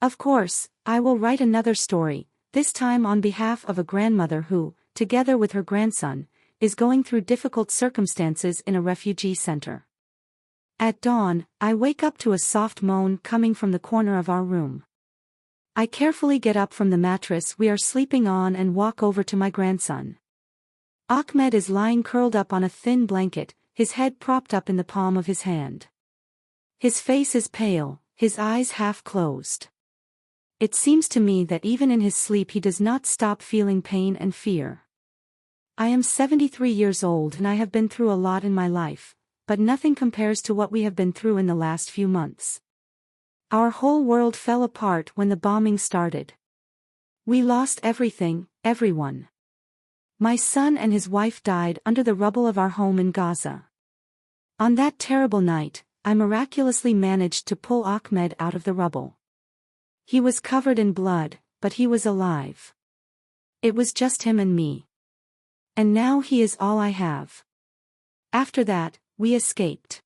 Of course, I will write another story, this time on behalf of a grandmother who, together with her grandson, is going through difficult circumstances in a refugee center. At dawn, I wake up to a soft moan coming from the corner of our room. I carefully get up from the mattress we are sleeping on and walk over to my grandson. Ahmed is lying curled up on a thin blanket, his head propped up in the palm of his hand. His face is pale, his eyes half closed. It seems to me that even in his sleep he does not stop feeling pain and fear. I am 73 years old and I have been through a lot in my life, but nothing compares to what we have been through in the last few months. Our whole world fell apart when the bombing started. We lost everything, everyone. My son and his wife died under the rubble of our home in Gaza. On that terrible night, I miraculously managed to pull Ahmed out of the rubble. He was covered in blood, but he was alive. It was just him and me. And now he is all I have. After that, we escaped.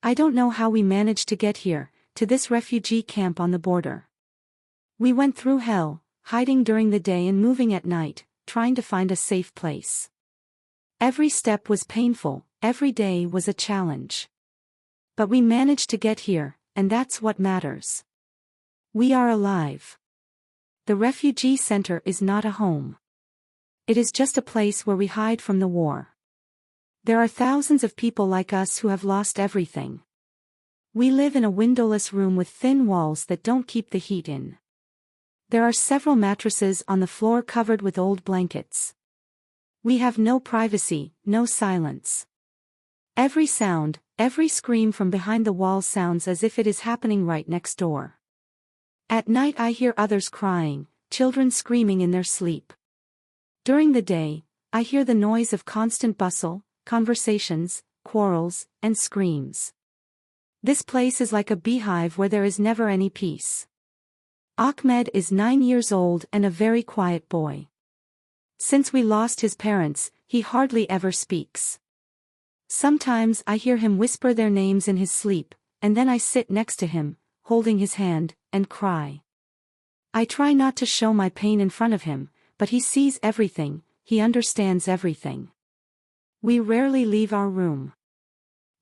I don't know how we managed to get here, to this refugee camp on the border. We went through hell, hiding during the day and moving at night, trying to find a safe place. Every step was painful, every day was a challenge. But we managed to get here, and that's what matters. We are alive. The refugee center is not a home. It is just a place where we hide from the war. There are thousands of people like us who have lost everything. We live in a windowless room with thin walls that don't keep the heat in. There are several mattresses on the floor covered with old blankets. We have no privacy, no silence. Every sound, every scream from behind the wall sounds as if it is happening right next door. At night I hear others crying, children screaming in their sleep. During the day, I hear the noise of constant bustle, conversations, quarrels, and screams. This place is like a beehive where there is never any peace. Ahmed is 9 years old and a very quiet boy. Since we lost his parents, he hardly ever speaks. Sometimes I hear him whisper their names in his sleep, and then I sit next to him, holding his hand, and cry. I try not to show my pain in front of him, but he sees everything, he understands everything. We rarely leave our room.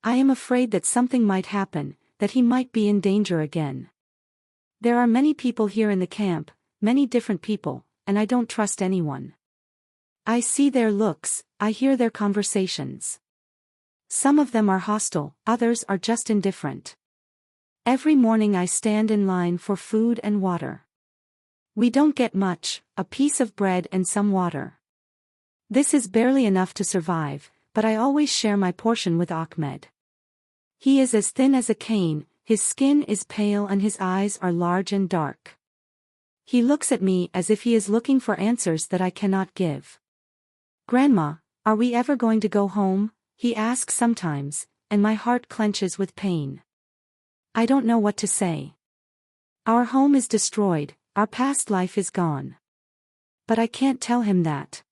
I am afraid that something might happen, that he might be in danger again. There are many people here in the camp, many different people, and I don't trust anyone. I see their looks, I hear their conversations. Some of them are hostile, others are just indifferent. Every morning I stand in line for food and water. We don't get much, a piece of bread and some water. This is barely enough to survive, but I always share my portion with Ahmed. He is as thin as a cane, his skin is pale and his eyes are large and dark. He looks at me as if he is looking for answers that I cannot give. "Grandma, are we ever going to go home?" he asks sometimes, and my heart clenches with pain. I don't know what to say. Our home is destroyed, our past life is gone. But I can't tell him that.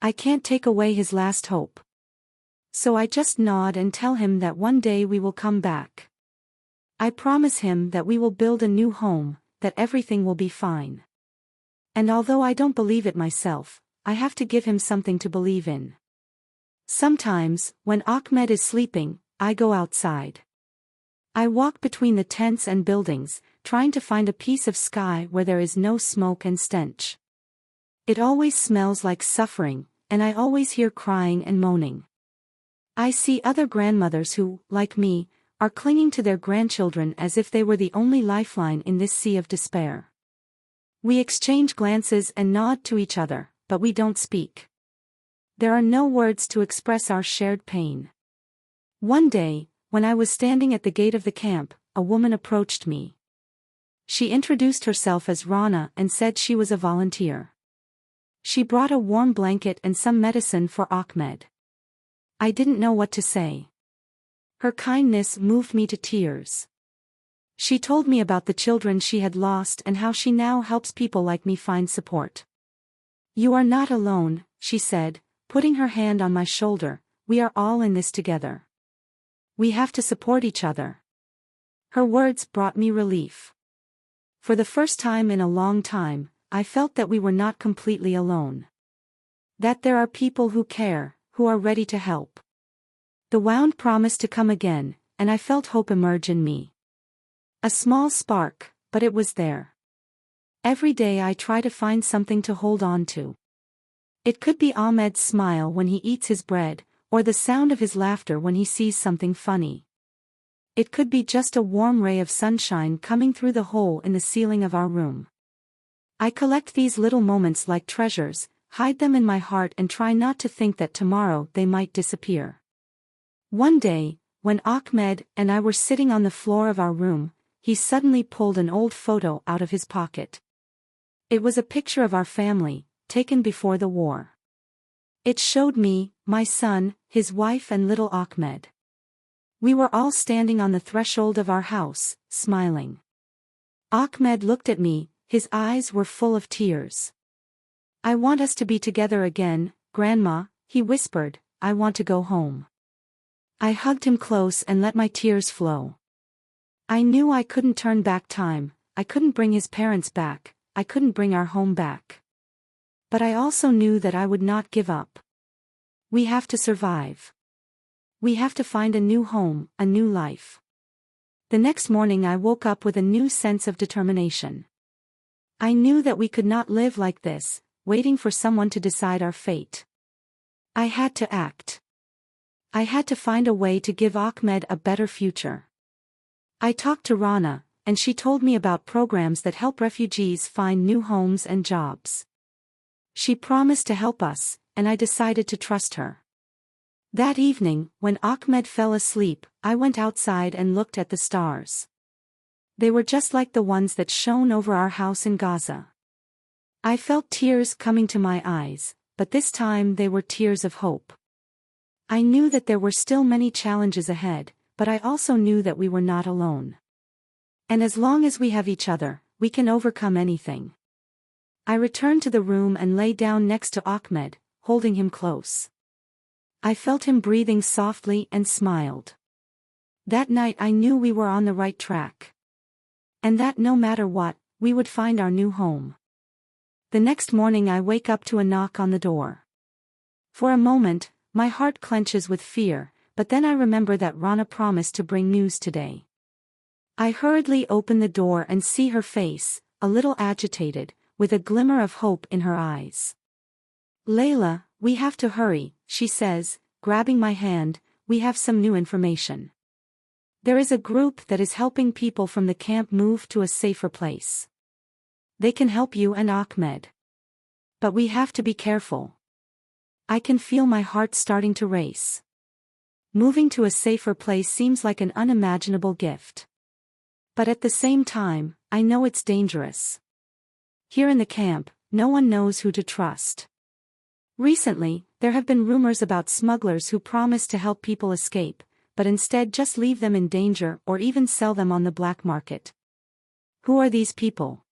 I can't take away his last hope. So I just nod and tell him that one day we will come back. I promise him that we will build a new home, that everything will be fine. And although I don't believe it myself, I have to give him something to believe in. Sometimes, when Ahmed is sleeping, I go outside. I walk between the tents and buildings, trying to find a piece of sky where there is no smoke and stench. It always smells like suffering, and I always hear crying and moaning. I see other grandmothers who, like me, are clinging to their grandchildren as if they were the only lifeline in this sea of despair. We exchange glances and nod to each other, but we don't speak. There are no words to express our shared pain. One day, when I was standing at the gate of the camp, a woman approached me. She introduced herself as Rana and said she was a volunteer. She brought a warm blanket and some medicine for Ahmed. I didn't know what to say. Her kindness moved me to tears. She told me about the children she had lost and how she now helps people like me find support. "You are not alone," she said, putting her hand on my shoulder, "we are all in this together. We have to support each other." Her words brought me relief. For the first time in a long time, I felt that we were not completely alone. That there are people who care, who are ready to help. The wound promised to come again, and I felt hope emerge in me. A small spark, but it was there. Every day I try to find something to hold on to. It could be Ahmed's smile when he eats his bread, or the sound of his laughter when he sees something funny. It could be just a warm ray of sunshine coming through the hole in the ceiling of our room. I collect these little moments like treasures, hide them in my heart and try not to think that tomorrow they might disappear. One day, when Ahmed and I were sitting on the floor of our room, he suddenly pulled an old photo out of his pocket. It was a picture of our family, taken before the war. It showed me, my son, his wife and little Ahmed. We were all standing on the threshold of our house, smiling. Ahmed looked at me, his eyes were full of tears. "I want us to be together again, Grandma," he whispered. "I want to go home." I hugged him close and let my tears flow. I knew I couldn't turn back time, I couldn't bring his parents back, I couldn't bring our home back. But I also knew that I would not give up. We have to survive. We have to find a new home, a new life. The next morning I woke up with a new sense of determination. I knew that we could not live like this, waiting for someone to decide our fate. I had to act. I had to find a way to give Ahmed a better future. I talked to Rana, and she told me about programs that help refugees find new homes and jobs. She promised to help us, and I decided to trust her. That evening, when Ahmed fell asleep, I went outside and looked at the stars. They were just like the ones that shone over our house in Gaza. I felt tears coming to my eyes, but this time they were tears of hope. I knew that there were still many challenges ahead, but I also knew that we were not alone. And as long as we have each other, we can overcome anything. I returned to the room and lay down next to Ahmed, holding him close. I felt him breathing softly and smiled. That night I knew we were on the right track. And that no matter what, we would find our new home. The next morning I wake up to a knock on the door. For a moment, my heart clenches with fear, but then I remember that Rana promised to bring news today. I hurriedly open the door and see her face, a little agitated, with a glimmer of hope in her eyes. "Layla, we have to hurry," she says, grabbing my hand. "We have some new information. There is a group that is helping people from the camp move to a safer place. They can help you and Ahmed. But we have to be careful." I can feel my heart starting to race. Moving to a safer place seems like an unimaginable gift. But at the same time, I know it's dangerous. Here in the camp, no one knows who to trust. Recently, there have been rumors about smugglers who promise to help people escape, but instead just leave them in danger or even sell them on the black market. Who are these people?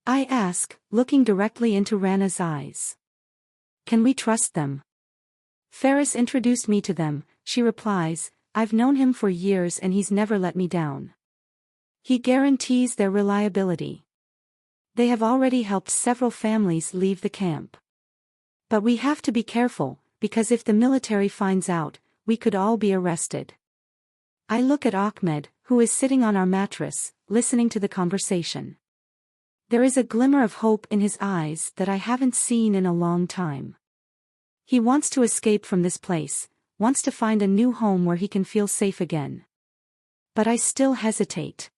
I ask, looking directly into Rana's eyes. Can we trust them? Ferris introduced me to them, she replies. I've known him for years and he's never let me down. He guarantees their reliability. They have already helped several families leave the camp. But we have to be careful, because if the military finds out, we could all be arrested. I look at Ahmed, who is sitting on our mattress, listening to the conversation. There is a glimmer of hope in his eyes that I haven't seen in a long time. He wants to escape from this place, wants to find a new home where he can feel safe again. But I still hesitate.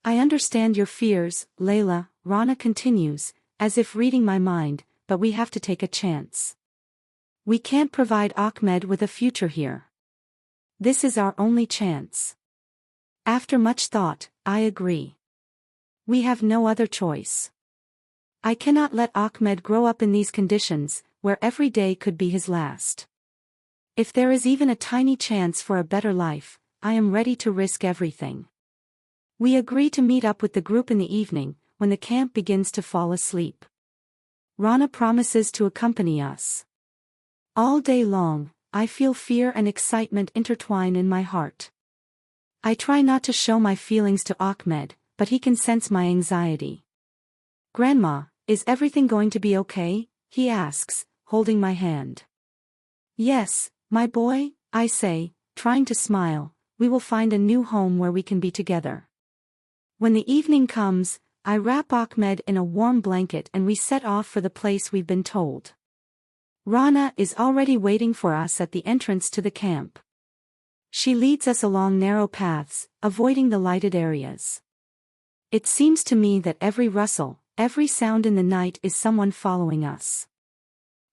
I understand your fears, Layla, Rana continues, as if reading my mind, but we have to take a chance. We can't provide Ahmed with a future here. This is our only chance. After much thought, I agree. We have no other choice. I cannot let Ahmed grow up in these conditions, where every day could be his last. If there is even a tiny chance for a better life, I am ready to risk everything. We agree to meet up with the group in the evening, when the camp begins to fall asleep. Rana promises to accompany us. All day long, I feel fear and excitement intertwine in my heart. I try not to show my feelings to Ahmed, but he can sense my anxiety. "Grandma, is everything going to be okay?" he asks, holding my hand. "Yes, my boy," I say, trying to smile. "We will find a new home where we can be together." When the evening comes, I wrap Ahmed in a warm blanket and we set off for the place we've been told. Rana is already waiting for us at the entrance to the camp. She leads us along narrow paths, avoiding the lighted areas. It seems to me that every rustle, every sound in the night is someone following us.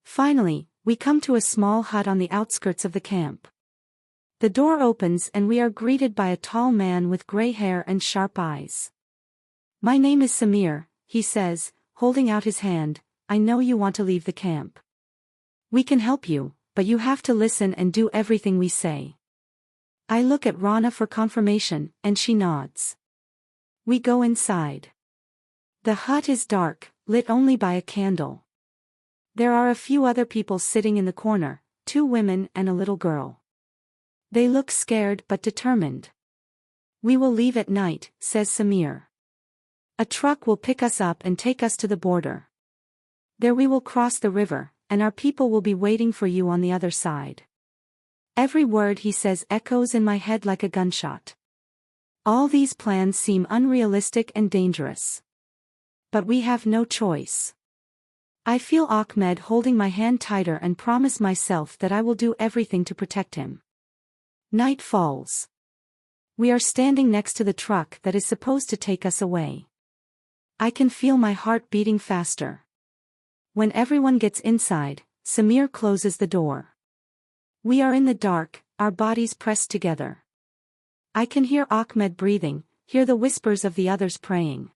Finally, we come to a small hut on the outskirts of the camp. The door opens and we are greeted by a tall man with gray hair and sharp eyes. "My name is Samir," he says, holding out his hand. "I know you want to leave the camp. We can help you, but you have to listen and do everything we say." I look at Rana for confirmation, and she nods. We go inside. The hut is dark, lit only by a candle. There are a few other people sitting in the corner, 2 women and a little girl. They look scared but determined. "We will leave at night," says Samir. "A truck will pick us up and take us to the border. There we will cross the river, and our people will be waiting for you on the other side." Every word he says echoes in my head like a gunshot. All these plans seem unrealistic and dangerous. But we have no choice. I feel Ahmed holding my hand tighter and promise myself that I will do everything to protect him. Night falls. We are standing next to the truck that is supposed to take us away. I can feel my heart beating faster. When everyone gets inside, Samir closes the door. We are in the dark, our bodies pressed together. I can hear Ahmed breathing, hear the whispers of the others praying.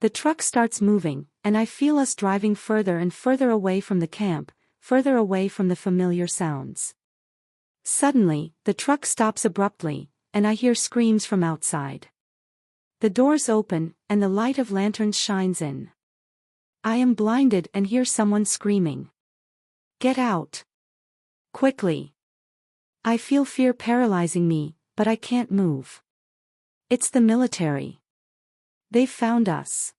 The truck starts moving, and I feel us driving further and further away from the camp, further away from the familiar sounds. Suddenly, the truck stops abruptly, and I hear screams from outside. The doors open, and the light of lanterns shines in. I am blinded and hear someone screaming. "Get out! Quickly!" I feel fear paralyzing me, but I can't move. It's the military. They've found us.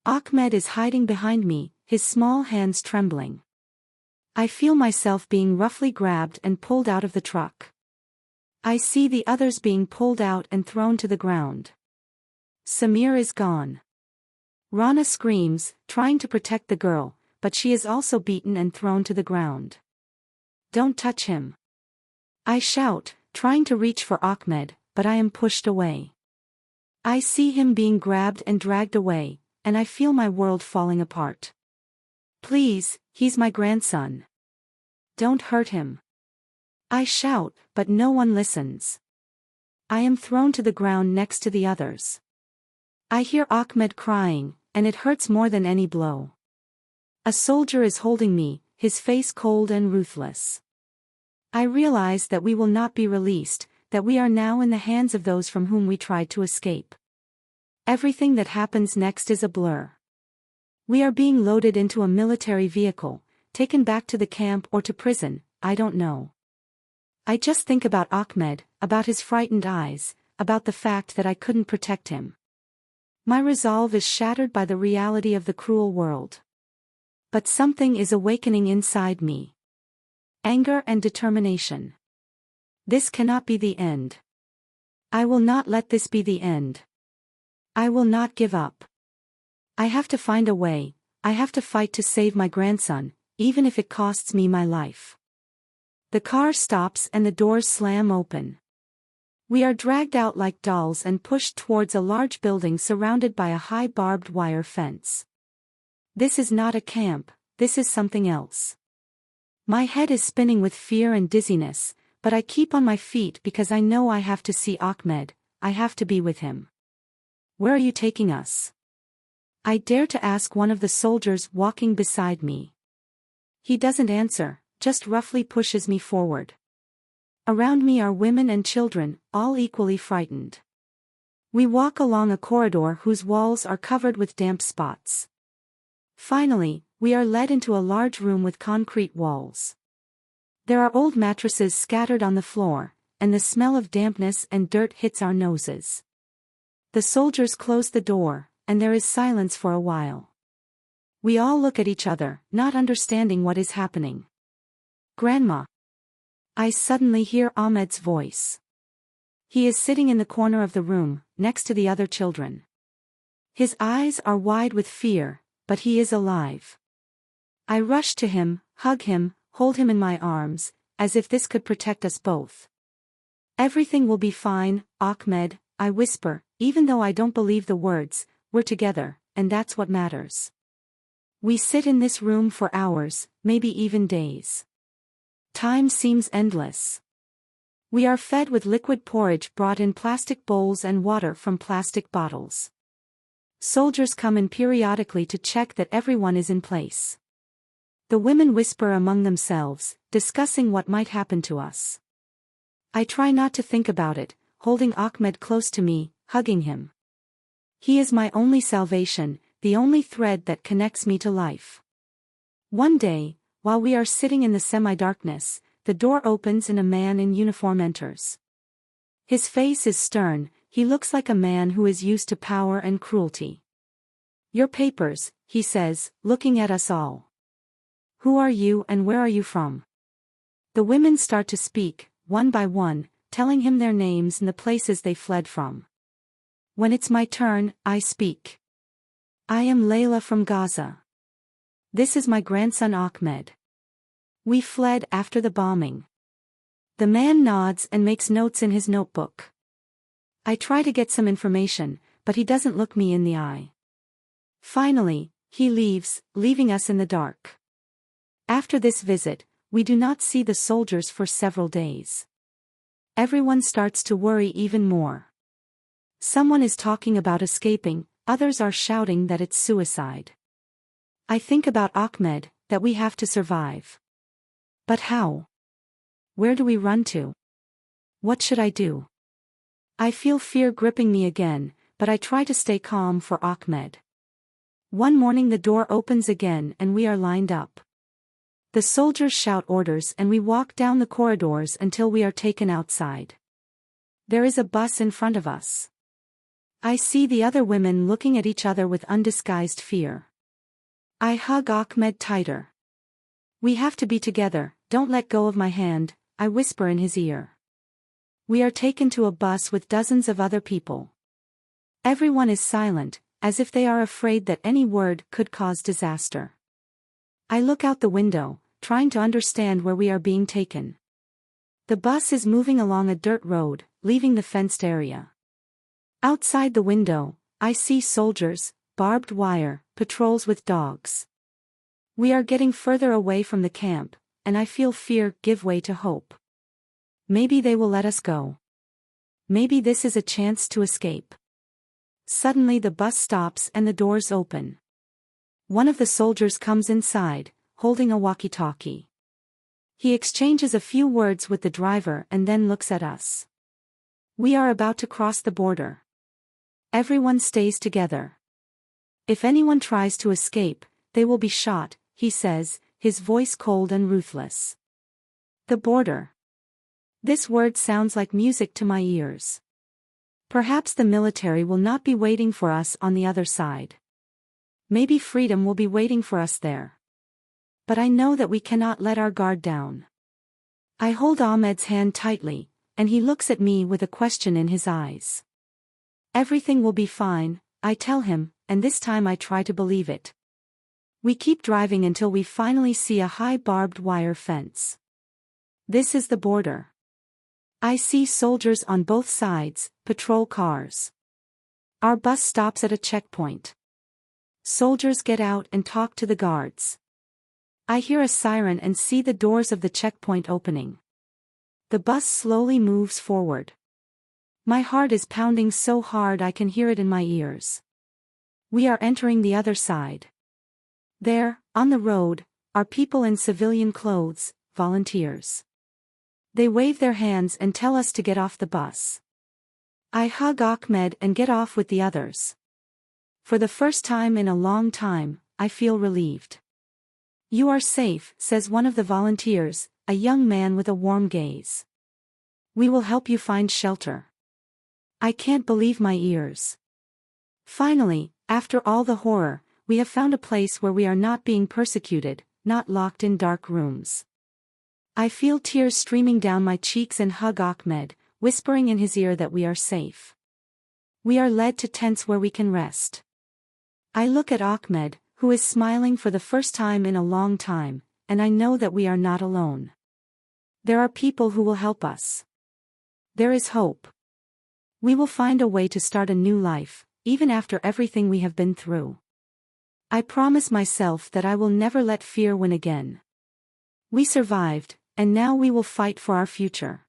Ahmed is hiding behind me, his small hands trembling. I feel myself being roughly grabbed and pulled out of the truck. I see the others being pulled out and thrown to the ground. Samir is gone. Rana screams, trying to protect the girl, but she is also beaten and thrown to the ground. "Don't touch him!" I shout, trying to reach for Ahmed, but I am pushed away. I see him being grabbed and dragged away, and I feel my world falling apart. "Please, he's my grandson. Don't hurt him." I shout, but no one listens. I am thrown to the ground next to the others. I hear Ahmed crying, and it hurts more than any blow. A soldier is holding me, his face cold and ruthless. I realize that we will not be released, that we are now in the hands of those from whom we tried to escape. Everything that happens next is a blur. We are being loaded into a military vehicle, taken back to the camp or to prison, I don't know. I just think about Ahmed, about his frightened eyes, about the fact that I couldn't protect him. My resolve is shattered by the reality of the cruel world. But something is awakening inside me. Anger and determination. This cannot be the end. I will not let this be the end. I will not give up. I have to find a way, I have to fight to save my grandson, even if it costs me my life. The car stops and the doors slam open. We are dragged out like dolls and pushed towards a large building surrounded by a high barbed wire fence. This is not a camp, this is something else. My head is spinning with fear and dizziness, but I keep on my feet because I know I have to see Ahmed, I have to be with him. "Where are you taking us?" I dare to ask one of the soldiers walking beside me. He doesn't answer, just roughly pushes me forward. Around me are women and children, all equally frightened. We walk along a corridor whose walls are covered with damp spots. Finally, we are led into a large room with concrete walls. There are old mattresses scattered on the floor, and the smell of dampness and dirt hits our noses. The soldiers close the door, and there is silence for a while. We all look at each other, not understanding what is happening. Grandma. I suddenly hear Ahmed's voice. He is sitting in the corner of the room, next to the other children. His eyes are wide with fear, but he is alive. I rush to him, hug him, hold him in my arms, as if this could protect us both. Everything will be fine, Ahmed, I whisper, even though I don't believe the words. We're together, and that's what matters. We sit in this room for hours, maybe even days. Time seems endless. We are fed with liquid porridge brought in plastic bowls and water from plastic bottles. Soldiers come in periodically to check that everyone is in place. The women whisper among themselves, discussing what might happen to us. I try not to think about it, holding Ahmed close to me, hugging him. He is my only salvation, the only thread that connects me to life. One day, while we are sitting in the semi-darkness, the door opens and a man in uniform enters. His face is stern, he looks like a man who is used to power and cruelty. Your papers, he says, looking at us all. Who are you and where are you from? The women start to speak, one by one, telling him their names and the places they fled from. When it's my turn, I speak. I am Layla from Gaza. This is my grandson Ahmed. We fled after the bombing. The man nods and makes notes in his notebook. I try to get some information, but he doesn't look me in the eye. Finally, he leaves, leaving us in the dark. After this visit, we do not see the soldiers for several days. Everyone starts to worry even more. Someone is talking about escaping, others are shouting that it's suicide. I think about Ahmed, that we have to survive. But how? Where do we run to? What should I do? I feel fear gripping me again, but I try to stay calm for Ahmed. One morning the door opens again and we are lined up. The soldiers shout orders and we walk down the corridors until we are taken outside. There is a bus in front of us. I see the other women looking at each other with undisguised fear. I hug Ahmed tighter. We have to be together, don't let go of my hand, I whisper in his ear. We are taken to a bus with dozens of other people. Everyone is silent, as if they are afraid that any word could cause disaster. I look out the window, trying to understand where we are being taken. The bus is moving along a dirt road, leaving the fenced area. Outside the window, I see soldiers, barbed wire, patrols with dogs. We are getting further away from the camp, and I feel fear give way to hope. Maybe they will let us go. Maybe this is a chance to escape. Suddenly the bus stops and the doors open. One of the soldiers comes inside, holding a walkie-talkie. He exchanges a few words with the driver and then looks at us. We are about to cross the border. Everyone stays together. If anyone tries to escape, they will be shot, he says, his voice cold and ruthless. The border. This word sounds like music to my ears. Perhaps the military will not be waiting for us on the other side. Maybe freedom will be waiting for us there. But I know that we cannot let our guard down. I hold Ahmed's hand tightly, and he looks at me with a question in his eyes. Everything will be fine, I tell him, and this time I try to believe it. We keep driving until we finally see a high barbed wire fence. This is the border. I see soldiers on both sides, patrol cars. Our bus stops at a checkpoint. Soldiers get out and talk to the guards. I hear a siren and see the doors of the checkpoint opening. The bus slowly moves forward. My heart is pounding so hard I can hear it in my ears. We are entering the other side. There, on the road, are people in civilian clothes, volunteers. They wave their hands and tell us to get off the bus. I hug Ahmed and get off with the others. For the first time in a long time, I feel relieved. You are safe, says one of the volunteers, a young man with a warm gaze. We will help you find shelter. I can't believe my ears. Finally, after all the horror, we have found a place where we are not being persecuted, not locked in dark rooms. I feel tears streaming down my cheeks and hug Ahmed, whispering in his ear that we are safe. We are led to tents where we can rest. I look at Ahmed, who is smiling for the first time in a long time, and I know that we are not alone. There are people who will help us. There is hope. We will find a way to start a new life, even after everything we have been through. I promise myself that I will never let fear win again. We survived, and now we will fight for our future.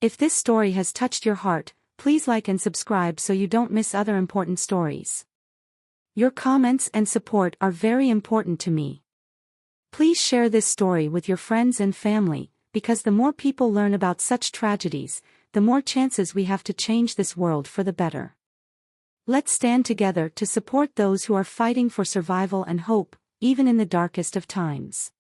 If this story has touched your heart, please like and subscribe so you don't miss other important stories. Your comments and support are very important to me. Please share this story with your friends and family, because the more people learn about such tragedies, the more chances we have to change this world for the better. Let's stand together to support those who are fighting for survival and hope, even in the darkest of times.